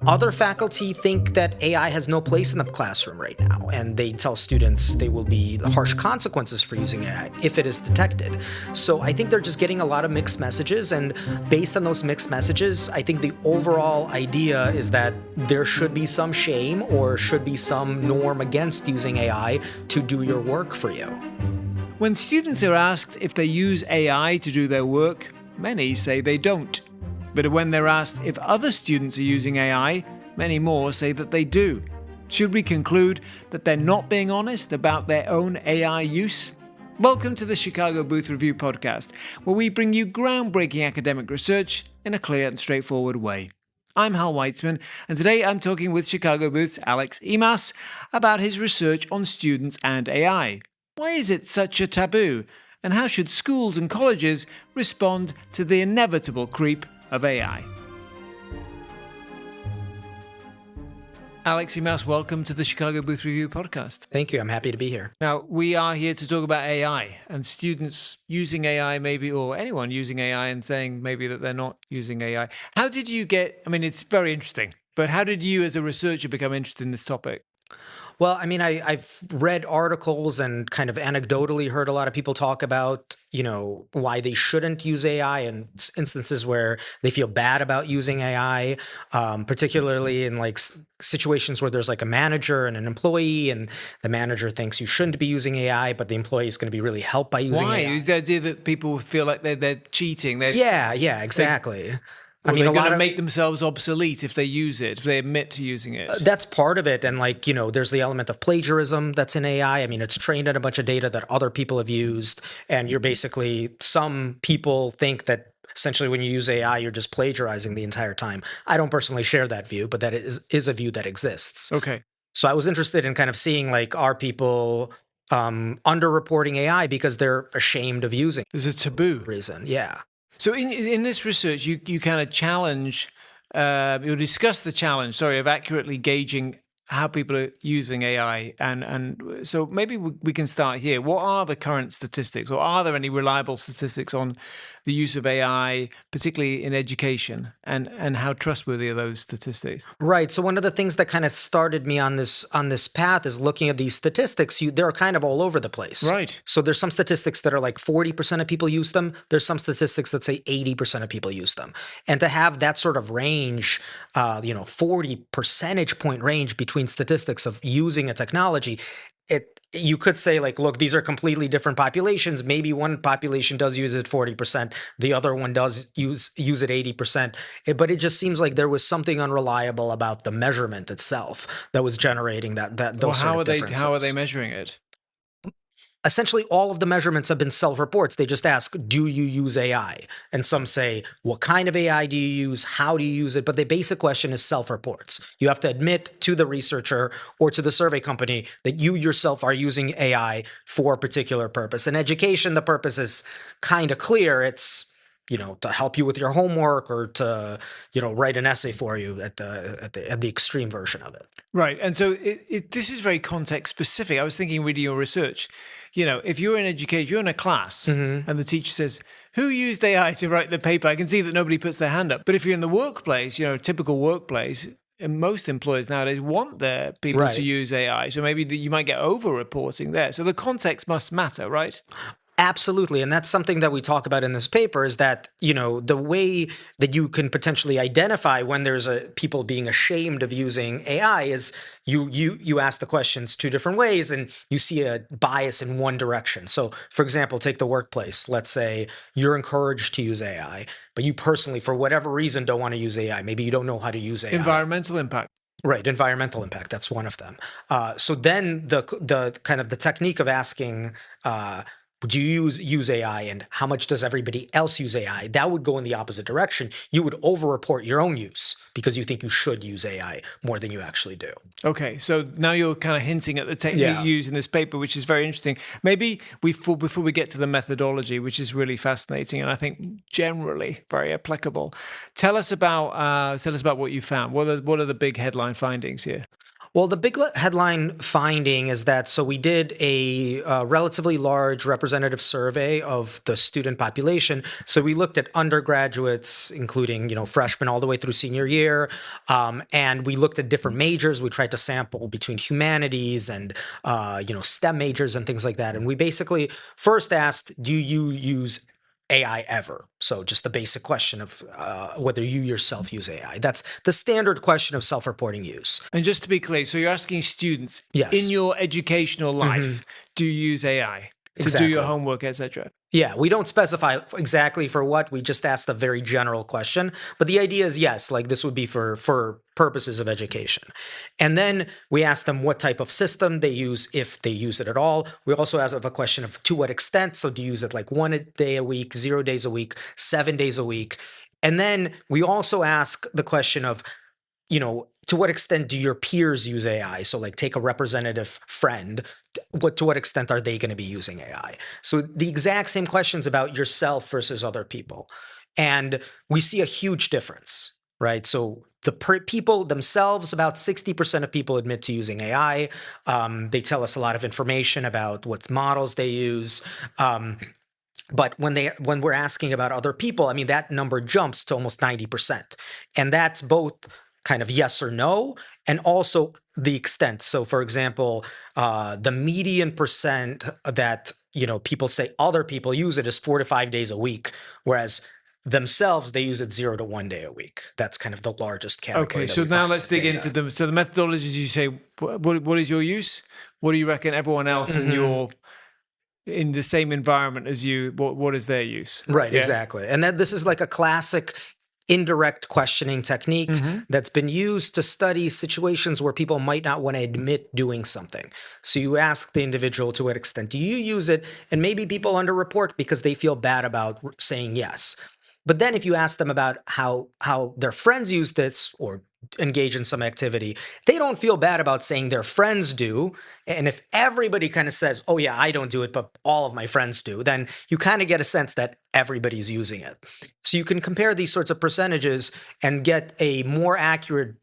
Other faculty think that AI has no place in the classroom right now, and they tell students they will be harsh consequences for using AI if it is detected. So I think they're just getting a lot of mixed messages, and based on those mixed messages, I think the overall idea is that there should be some shame or should be some norm against using AI to do your work for you. When students are asked if they use AI to do their work, many say they don't. But when they're asked if other students are using AI, many more say that they do. Should we conclude that they're not being honest about their own AI use? Welcome to the Chicago Booth Review podcast, where we bring you groundbreaking academic research in a clear and straightforward way. I'm Hal Weitzman, and today I'm talking with Chicago Booth's Alex Imas about his research on students and AI. Why is it such a taboo? And how should schools and colleges respond to the inevitable creep of AI? Alex Imas, welcome to the Chicago Booth Review podcast. Thank you. I'm happy to be here. Now, we are here to talk about AI and students using AI maybe, or anyone using AI and saying maybe that they're not using AI. How did you it's very interesting, but how did you as a researcher become interested in this topic? Well, I've read articles and kind of anecdotally heard a lot of people talk about, why they shouldn't use AI and instances where they feel bad about using AI, particularly in situations where there's a manager and an employee, and the manager thinks you shouldn't be using AI, but the employee is going to be really helped by using AI. Why? Is the idea that people feel like they're cheating? Yeah, exactly. They're going to make themselves obsolete if they use it, if they admit to using it. That's part of it. And there's the element of plagiarism that's in AI. It's trained on a bunch of data that other people have used. And some people think that essentially when you use AI, you're just plagiarizing the entire time. I don't personally share that view, but that is a view that exists. Okay. So I was interested in kind of seeing, are people underreporting AI because they're ashamed of using it? There's a taboo reason. Yeah. So in this research, you kind of challenge, you discuss the challenge, of accurately gauging how people are using AI. And so maybe we can start here. What are the current statistics, or are there any reliable statistics on the use of AI, particularly in education, and how trustworthy are those statistics? Right. So one of the things that kind of started me on this path is looking at these statistics. They're kind of all over the place. Right. So there's some statistics that are 40% of people use them. There's some statistics that say 80% of people use them. And to have that sort of range, 40 percentage point range between statistics of using a technology, you could say look, these are completely different populations. Maybe one population does use it 40%, the other one does use it 80%. But it just seems like there was something unreliable about the measurement itself that was generating those sort of differences. How are they measuring it? Essentially, all of the measurements have been self-reports. They just ask, do you use AI? And some say, what kind of AI do you use? How do you use it? But the basic question is self-reports. You have to admit to the researcher or to the survey company that you yourself are using AI for a particular purpose. In education, the purpose is kind of clear. It's to help you with your homework or to, write an essay for you at the extreme version of it. Right. And so this is very context specific. I was thinking reading your research, if you're in education, you're in a class and the teacher says, who used AI to write the paper? I can see that nobody puts their hand up. But if you're in the workplace, a typical workplace, and most employers nowadays want their people to use AI. So maybe you might get over-reporting there. So the context must matter, right? Absolutely. And that's something that we talk about in this paper is that, the way that you can potentially identify when there's people being ashamed of using AI is you ask the questions two different ways and you see a bias in one direction. So, for example, take the workplace. Let's say you're encouraged to use AI, but you personally, for whatever reason, don't want to use AI. Maybe you don't know how to use AI. Environmental impact. Right, environmental impact. That's one of them. So then the kind of the technique of asking, do you use AI and how much does everybody else use AI? That would go in the opposite direction. You would over-report your own use because you think you should use AI more than you actually do. Okay, so now you're kind of hinting at the technique used in this paper, which is very interesting. Maybe before we get to the methodology, which is really fascinating and I think generally very applicable, tell us about what you found. What are the big headline findings here? Well, the big headline finding is that so we did a relatively large representative survey of the student population. So we looked at undergraduates, including freshmen all the way through senior year, and we looked at different majors. We tried to sample between humanities and STEM majors and things like that. And we basically first asked, "Do you use AI ever?" So just the basic question of whether you yourself use AI. That's the standard question of self-reporting use. And just to be clear, so you're asking students in Yes. your educational life, do you use AI to do your Exactly. homework, etc.? Yeah, we don't specify exactly for what. We just asked a very general question. But the idea is yes, like this would be for purposes of education. And then we ask them what type of system they use, if they use it at all. We also ask a question of to what extent. So do you use it like 1 day a week, 0 days a week, 7 days a week? And then we also ask the question of to what extent do your peers use AI? So, like, take a representative friend. To what extent are they going to be using AI? So, the exact same questions about yourself versus other people, and we see a huge difference, right? So, the people themselves, about 60% of people admit to using AI. They tell us a lot of information about what models they use. But when we're asking about other people, I mean, that number jumps to almost 90%. And that's both kind of yes or no, and also the extent. So for example, the median percent that people say other people use it is 4 to 5 days a week, whereas themselves they use it 0 to 1 day a week. That's kind of the largest category. Okay, that so we now find let's in dig data. into them. So the methodologies you say, what is your use? What do you reckon everyone else in the same environment as you, what is their use? Right, Yeah. exactly. And this is like a classic indirect questioning technique that's been used to study situations where people might not want to admit doing something. So you ask the individual to what extent do you use it, and maybe people underreport because they feel bad about saying yes. But then if you ask them about how their friends use this or engage in some activity, they don't feel bad about saying their friends do. And if everybody kind of says, "Oh yeah, I don't do it, but all of my friends do," then you kind of get a sense that everybody's using it. So you can compare these sorts of percentages and get a more accurate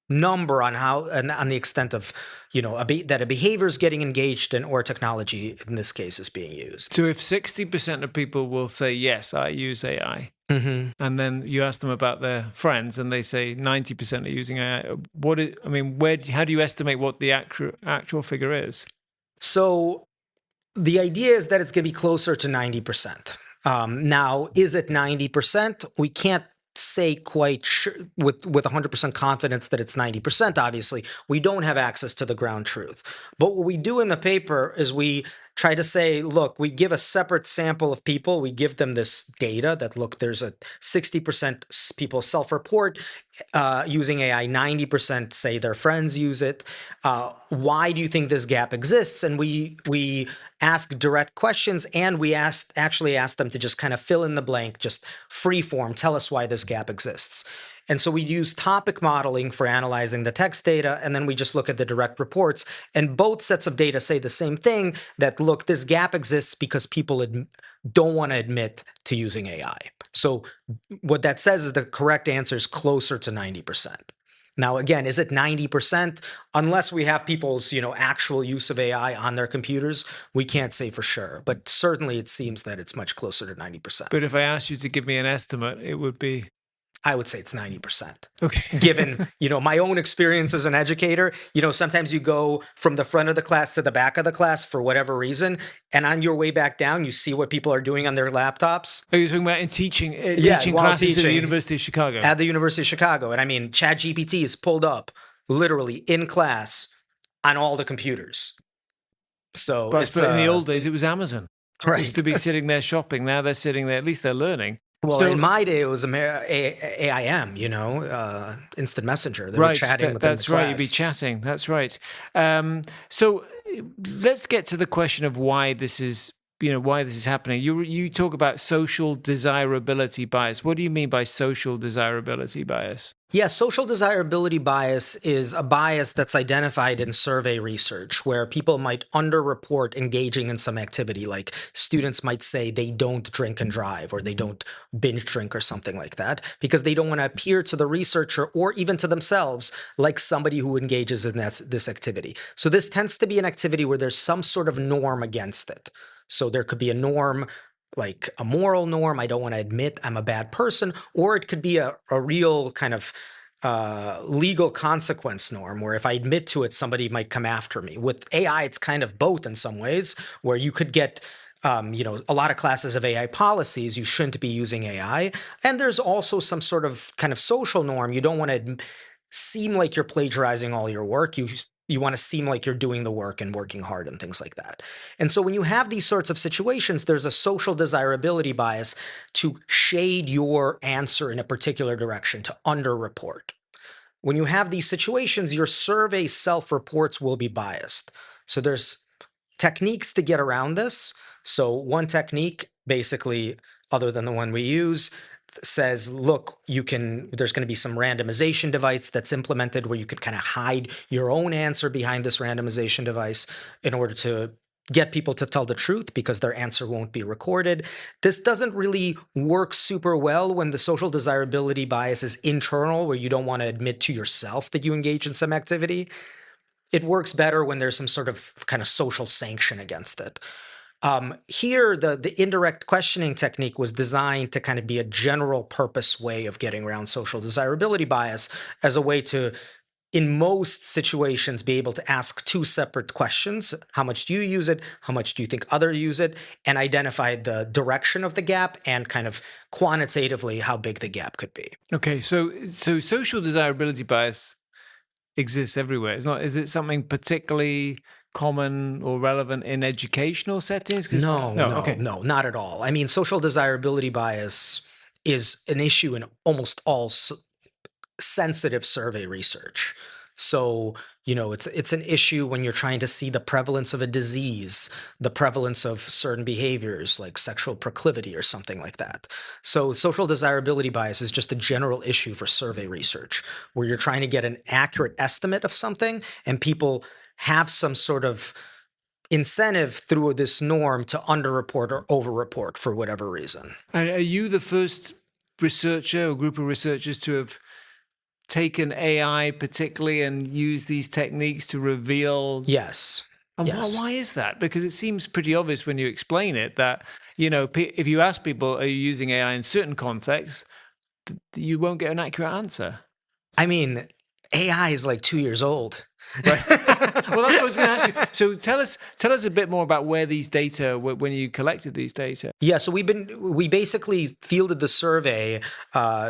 number on how and on the extent of that a behavior is getting engaged in or technology in this case is being used. So if 60% of people will say, yes, I use AI, and then you ask them about their friends and they say 90% are using AI, how do you estimate what the actual figure is? So the idea is that it's going to be closer to 90%. Now, is it 90%? We can't say quite sure with 100% confidence that it's 90%. Obviously, we don't have access to the ground truth. But what we do in the paper is we try to say, look, we give a separate sample of people. We give them this data that, look, there's a 60% people self-report using AI, 90% say their friends use it. Why do you think this gap exists? And we ask direct questions, and we actually ask them to just kind of fill in the blank, just free form, tell us why this gap exists. And so we use topic modeling for analyzing the text data, and then we just look at the direct reports. And both sets of data say the same thing, that, look, this gap exists because people don't want to admit to using AI. So what that says is the correct answer is closer to 90%. Now, again, is it 90%? Unless we have people's, actual use of AI on their computers, we can't say for sure. But certainly it seems that it's much closer to 90%. But if I asked you to give me an estimate, it would be... I would say it's 90%. Okay. Given, my own experience as an educator, sometimes you go from the front of the class to the back of the class for whatever reason, and on your way back down, you see what people are doing on their laptops. Are you talking about in teaching while classes at the teaching University of Chicago? At the University of Chicago. And I mean, ChatGPT is pulled up literally in class on all the computers. So but in the old days, it was Amazon. Right. They used to be sitting there shopping. Now they're sitting there. At least they're learning. Well, in my day, it was AIM, Instant Messenger. They were chatting with that's right. You'd be chatting. That's right. So let's get to the question of why this is why this is happening. You talk about social desirability bias. What do you mean by social desirability bias? Yeah, social desirability bias is a bias that's identified in survey research where people might underreport engaging in some activity. Like students might say they don't drink and drive or they don't binge drink or something like that because they don't want to appear to the researcher or even to themselves like somebody who engages in this activity. So this tends to be an activity where there's some sort of norm against it. So there could be a norm, like a moral norm. I don't want to admit I'm a bad person, or it could be a real kind of legal consequence norm where if I admit to it, somebody might come after me. With AI, it's kind of both in some ways, where you could get a lot of classes of AI policies, you shouldn't be using AI. And there's also some sort of kind of social norm. You don't want to seem like you're plagiarizing all your work. You want to seem like you're doing the work and working hard and things like that. And so when you have these sorts of situations, there's a social desirability bias to shade your answer in a particular direction, to underreport. When you have these situations, your survey self-reports will be biased. So there's techniques to get around this. So one technique, basically, other than the one we use, says, look, there's going to be some randomization device that's implemented where you could kind of hide your own answer behind this randomization device in order to get people to tell the truth because their answer won't be recorded. This doesn't really work super well when the social desirability bias is internal, where you don't want to admit to yourself that you engage in some activity. It works better when there's some sort of kind of social sanction against it. Here, the indirect questioning technique was designed to kind of be a general purpose way of getting around social desirability bias as a way to, in most situations, be able to ask two separate questions. How much do you use it? How much do you think others use it? And identify the direction of the gap and kind of quantitatively how big the gap could be. Okay, so social desirability bias exists everywhere. Is it something particularly common or relevant in educational settings? No, not at all. I mean, social desirability bias is an issue in almost all sensitive survey research. So, it's an issue when you're trying to see the prevalence of a disease, the prevalence of certain behaviors like sexual proclivity or something like that. So social desirability bias is just a general issue for survey research where you're trying to get an accurate estimate of something and people have some sort of incentive through this norm to underreport or overreport for whatever reason. And are you the first researcher or group of researchers to have taken AI particularly and used these techniques to reveal? Yes. And yes. Why is that? Because it seems pretty obvious when you explain it that, if you ask people, are you using AI in certain contexts, you won't get an accurate answer. I mean, AI is like 2 years old. Right. Well, that's what I was going to ask you. So tell us a bit more about where these data, when you collected these data. Yeah, so we basically fielded the survey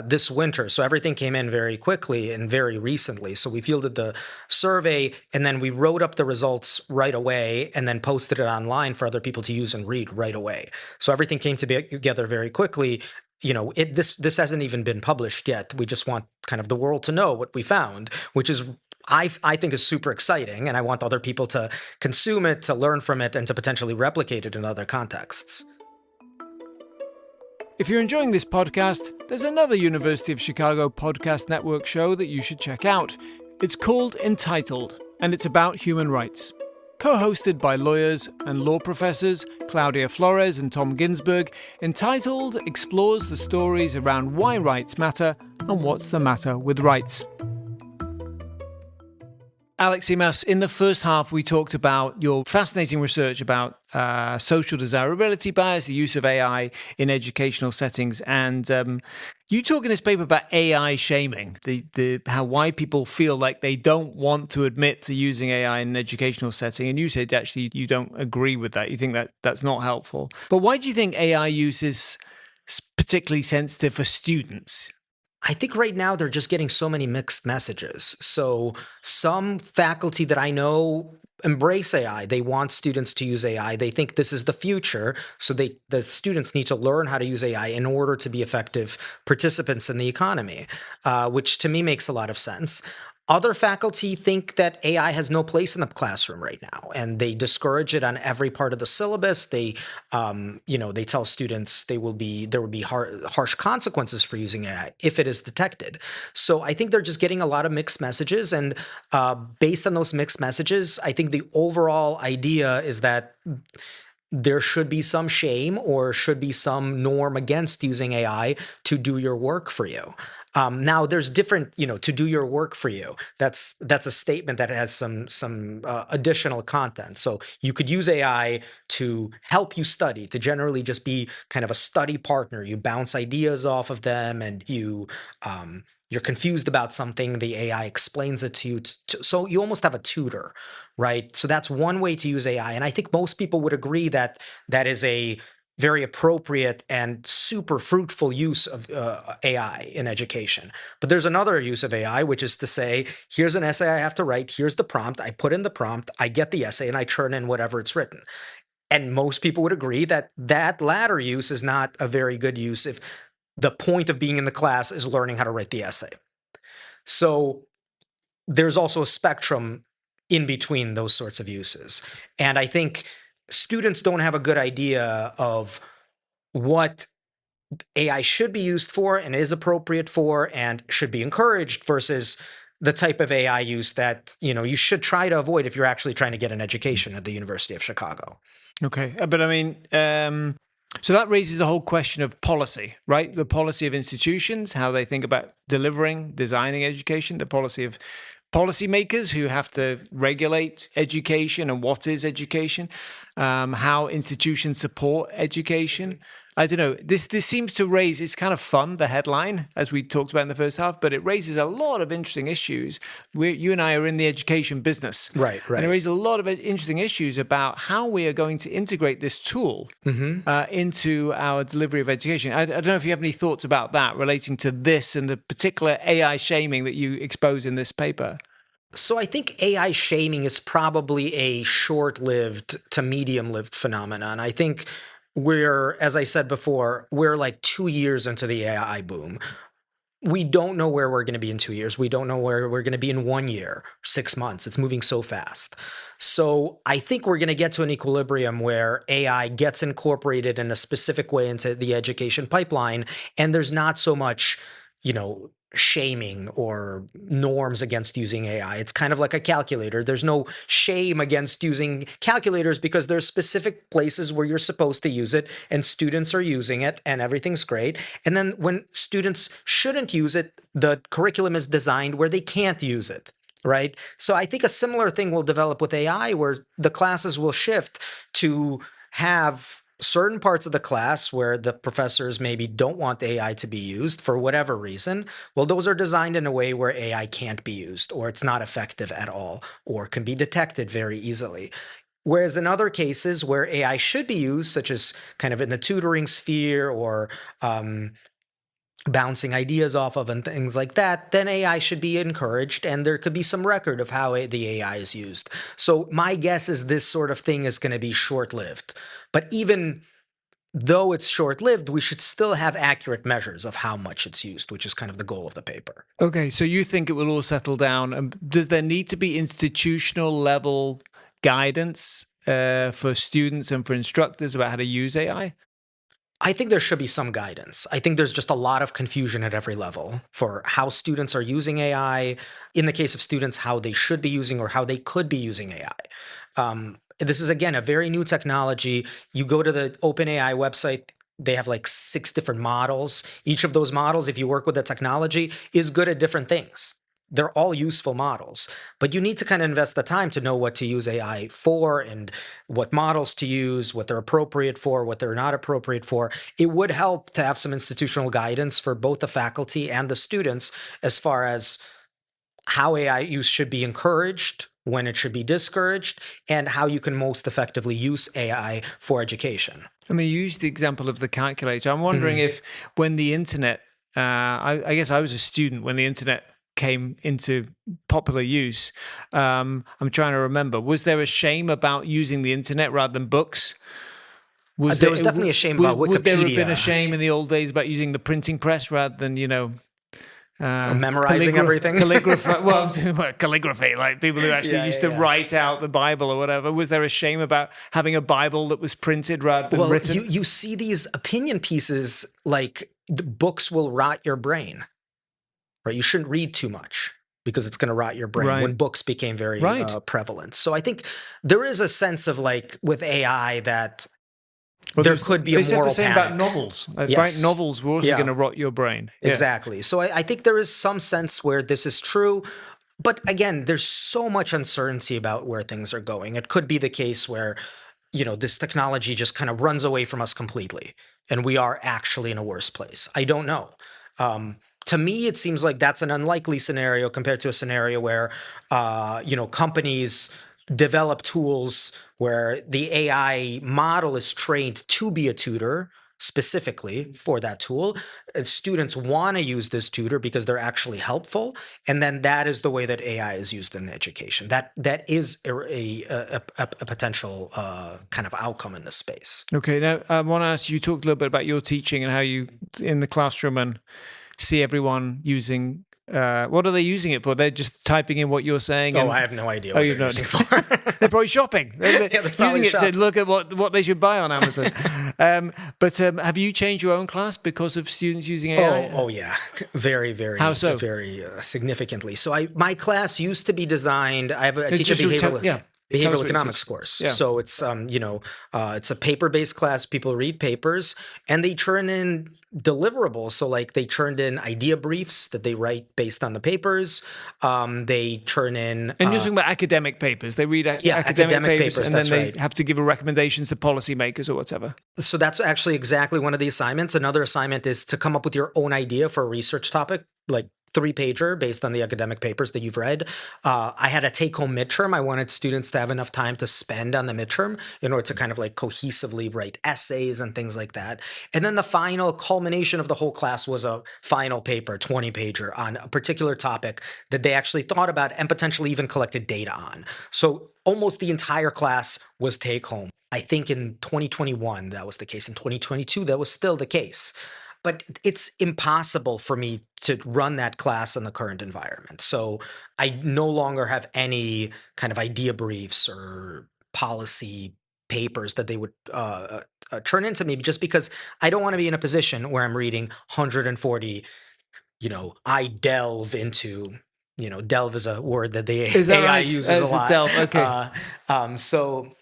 this winter. So everything came in very quickly and very recently. So we fielded the survey and then we wrote up the results right away and then posted it online for other people to use and read right away. So everything came together very quickly. This hasn't even been published yet. We just want kind of the world to know what we found, which is I think is super exciting, and I want other people to consume it, to learn from it, and to potentially replicate it in other contexts. If you're enjoying this podcast, there's another University of Chicago Podcast Network show that you should check out. It's called Entitled, and it's about human rights. Co-hosted by lawyers and law professors Claudia Flores and Tom Ginsberg, Entitled explores the stories around why rights matter and what's the matter with rights. Alex Imas, in the first half, we talked about your fascinating research about social desirability bias, the use of AI in educational settings, and you talk in this paper about AI shaming, why people feel like they don't want to admit to using AI in an educational setting, and you said actually you don't agree with that. You think that that's not helpful. But why do you think AI use is particularly sensitive for students? I think right now they're just getting so many mixed messages. So some faculty that I know embrace AI. They want students to use AI. They think this is the future. So the students need to learn how to use AI in order to be effective participants in the economy, which to me makes a lot of sense. Other faculty think that AI has no place in the classroom right now, and they discourage it on every part of the syllabus. They tell students there will be harsh consequences for using AI if it is detected. So I think they're just getting a lot of mixed messages, and based on those mixed messages, I think the overall idea is that there should be some shame or should be some norm against using AI to do your work for you. Now, there's different, to do your work for you. That's a statement that has some additional content. So you could use AI to help you study, to generally just be kind of a study partner. You bounce ideas off of them, and you're confused about something. The AI explains it to you. So you almost have a tutor, right? So that's one way to use AI, and I think most people would agree that that is a very appropriate and super fruitful use of AI in education. But there's another use of AI, which is to say, here's an essay I have to write, here's the prompt, I put in the prompt, I get the essay, and I turn in whatever it's written. And most people would agree that that latter use is not a very good use if the point of being in the class is learning how to write the essay. So there's also a spectrum in between those sorts of uses. And I think students don't have a good idea of what AI should be used for and is appropriate for and should be encouraged versus the type of AI use that, you should try to avoid if you're actually trying to get an education at the University of Chicago. Okay. But I mean, so that raises the whole question of policy, right? The policy of institutions, how they think about delivering, designing education, the policy of policymakers who have to regulate education and what is education, how institutions support education. I don't know. This seems to raise, it's kind of fun, the headline, as we talked about in the first half, but it raises a lot of interesting issues. You and I are in the education business. Right. And it raises a lot of interesting issues about how we are going to integrate this tool into our delivery of education. I don't know if you have any thoughts about that relating to this and the particular AI shaming that you expose in this paper. So I think AI shaming is probably a short-lived to medium-lived phenomenon. I think as I said before, we're like 2 years into the AI boom. We don't know where we're going to be in 2 years. We don't know where we're going to be in 1 year, 6 months. It's moving so fast. So I think we're going to get to an equilibrium where AI gets incorporated in a specific way into the education pipeline, and there's not so much, shaming or norms against using AI. It's kind of like a calculator. There's no shame against using calculators because there's specific places where you're supposed to use it and students are using it and everything's great. And then when students shouldn't use it, the curriculum is designed where they can't use it. Right. So I think a similar thing will develop with AI where the classes will shift to have certain parts of the class where the professors maybe don't want AI to be used for whatever reason. Well, those are designed in a way where AI can't be used or it's not effective at all or can be detected very easily. Whereas in other cases where AI should be used, such as kind of in the tutoring sphere or bouncing ideas off of and things like that, then AI should be encouraged and there could be some record of how the AI is used. So my guess is this sort of thing is going to be short-lived. But even though it's short-lived, we should still have accurate measures of how much it's used, which is kind of the goal of the paper. Okay, so you think it will all settle down. Does there need to be institutional level guidance for students and for instructors about how to use AI? I think there should be some guidance. I think there's just a lot of confusion at every level for how students are using AI. In the case of students, how they should be using or how they could be using AI. This is, again, a very new technology. You go to the OpenAI website, they have like 6 different models. Each of those models, if you work with the technology, is good at different things. They're all useful models, but you need to kind of invest the time to know what to use AI for and what models to use, what they're appropriate for, what they're not appropriate for. It would help to have some institutional guidance for both the faculty and the students as far as how AI use should be encouraged, when it should be discouraged, and how you can most effectively use AI for education. I mean, you used the example of the calculator. I'm wondering if when the internet, I guess I was a student when the internet came into popular use. I'm trying to remember. Was there a shame about using the internet rather than books? There was definitely a shame about Wikipedia. Would there have been a shame in the old days about using the printing press rather than, Memorizing everything. Calligrapher. Well, I'm talking about calligraphy, like people who actually used to yeah. write out the Bible or whatever. Was there a shame about having a Bible that was printed rather than Well, written? you see these opinion pieces like the books will rot your brain, right? You shouldn't read too much because it's going to rot your brain Right. when books became very Right. prevalent. So I think there is a sense of like with AI that Well, there could be a they said moral the same panic. about novels. Right? Yes. Novels were also Yeah. going to rot your brain. Yeah. Exactly. So I think there is some sense where this is true. But again, there's so much uncertainty about where things are going. It could be the case where, this technology just kind of runs away from us completely and we are actually in a worse place. I don't know. To me, it seems like that's an unlikely scenario compared to a scenario where, companies develop tools where the AI model is trained to be a tutor specifically for that tool. Students want to use this tutor because they're actually helpful, and then that is the way that AI is used in education. That is a potential kind of outcome in this space. Okay, now I want to ask you, talked a little bit about your teaching and how you in the classroom and see everyone using. What are they using it for? They're just typing in what you're saying. I have no idea what they're using it for. They're probably shopping. They're probably using it to look at what they should buy on Amazon. But have you changed your own class because of students using AI? Oh yeah, very, very, How so? very significantly. So my class used to be designed. I have a teach a behavioral economics course. Yeah. So it's it's a paper-based class. People read papers and they turn in deliverables. So like they turned in idea briefs that they write based on the papers. They turn in and you're talking about academic papers. They read academic papers and then they have to give recommendations to policymakers or whatever. So that's actually exactly one of the assignments. Another assignment is to come up with your own idea for a research topic, like 3-pager based on the academic papers that you've read. I had a take-home midterm. I wanted students to have enough time to spend on the midterm in order to kind of like cohesively write essays and things like that. And then the final culmination of the whole class was a final paper, 20-pager on a particular topic that they actually thought about and potentially even collected data on. So almost the entire class was take-home. I think in 2021, that was the case. In 2022, that was still the case. But it's impossible for me to run that class in the current environment. So I no longer have any kind of idea briefs or policy papers that they would turn into me just because I don't want to be in a position where I'm reading 140, I delve into, delve is a word that the AI uses a lot. Delve? Okay. So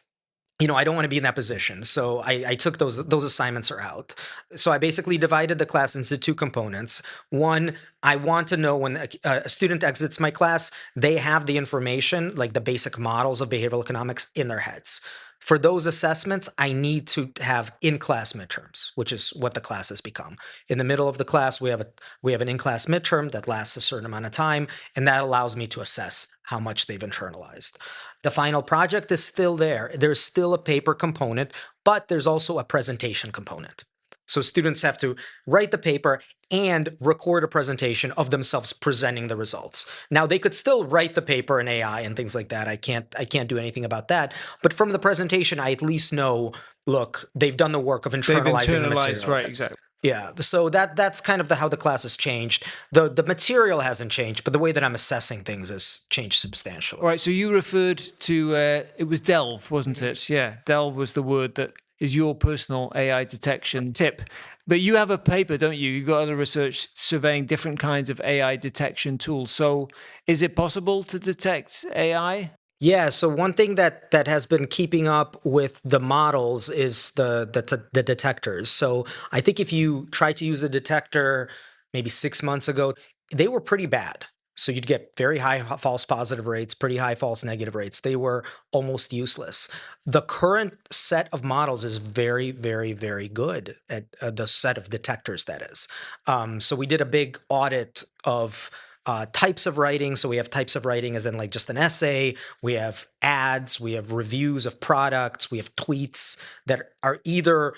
I don't want to be in that position. So I took those assignments are out. So I basically divided the class into 2 components. One, I want to know when a student exits my class, they have the information, like the basic models of behavioral economics in their heads. For those assessments, I need to have in-class midterms, which is what the class has become. In the middle of the class, we have an in-class midterm that lasts a certain amount of time, and that allows me to assess how much they've internalized. The final project is still there. There's still a paper component, but there's also a presentation component. So students have to write the paper and record a presentation of themselves presenting the results. Now they could still write the paper in AI and things like that. I can't do anything about that. But from the presentation, I at least know, look, they've done the work of internalizing the material. Right, exactly. Yeah, so that's kind of how the class has changed. The material hasn't changed, but the way that I'm assessing things has changed substantially. All right, so you referred to, it was Delve, wasn't it? Yeah, Delve was the word that is your personal AI detection tip. But you have a paper, don't you? You've got other research surveying different kinds of AI detection tools. So is it possible to detect AI? Yeah, so one thing that has been keeping up with the models is the detectors. So I think if you try to use a detector maybe 6 months ago, they were pretty bad. So you'd get very high false positive rates, pretty high false negative rates. They were almost useless. The current set of models is very, very, very good at the set of detectors, that is. So we did a big audit of types of writing. So we have types of writing as in like just an essay. We have ads, we have reviews of products, we have tweets that are either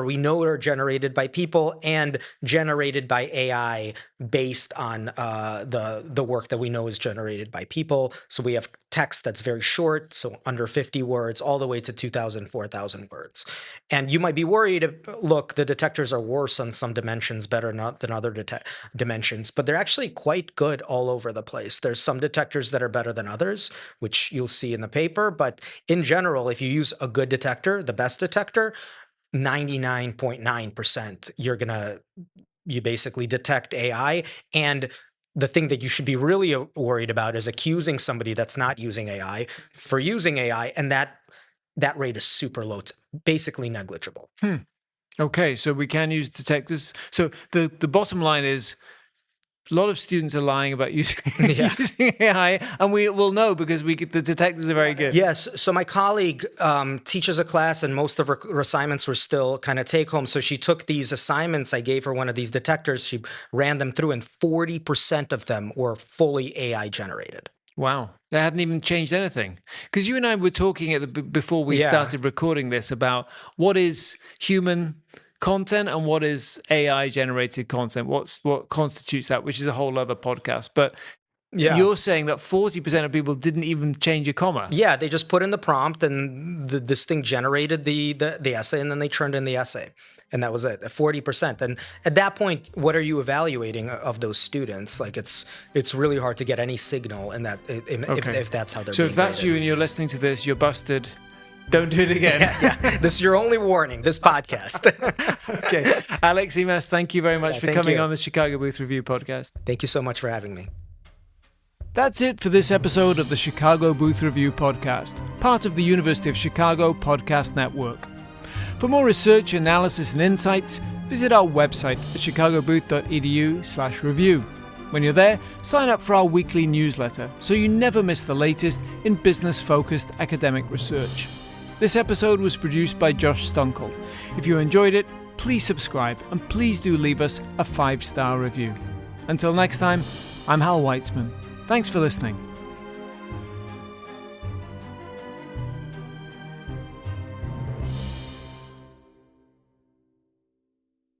we know are generated by people and generated by AI based on the work that we know is generated by people. So we have text that's very short, so under 50 words, all the way to 2,000, 4,000 words. And you might be worried, look, the detectors are worse on some dimensions, better than other dimensions, but they're actually quite good all over the place. There's some detectors that are better than others, which you'll see in the paper. But in general, if you use a good detector, the best detector, 99.9%, you basically detect AI. And the thing that you should be really worried about is accusing somebody that's not using AI for using AI. And that rate is super low, basically negligible. Okay, so we can use detectors. So the bottom line is a lot of students are lying about using AI, and we will know because the detectors are very good. Yes. So my colleague teaches a class, and most of her assignments were still kind of take home. So she took these assignments. I gave her one of these detectors. She ran them through, and 40% of them were fully AI generated. Wow. They hadn't even changed anything. Because you and I were talking before we started recording this about what is human content and what is AI generated content, what constitutes that, which is a whole other podcast. But you're saying that 40% of people didn't even change a comma. Yeah, they just put in the prompt and this thing generated the essay, and then they turned in the essay. And that was it, 40%. And at that point, what are you evaluating of those students? Like it's really hard to get any signal in that if that's how they're. So if that's you and you're listening to this, you're busted. Don't do it again. Yeah. This is your only warning, this podcast. Okay. Alex, Imas, thank you very much for coming on the Chicago Booth Review podcast. Thank you so much for having me. That's it for this episode of the Chicago Booth Review podcast, part of the University of Chicago Podcast Network. For more research, analysis, and insights, visit our website at chicagobooth.edu/review. When you're there, sign up for our weekly newsletter so you never miss the latest in business-focused academic research. This episode was produced by Josh Stunkel. If you enjoyed it, please subscribe and please do leave us a 5-star review. Until next time, I'm Hal Weitzman. Thanks for listening.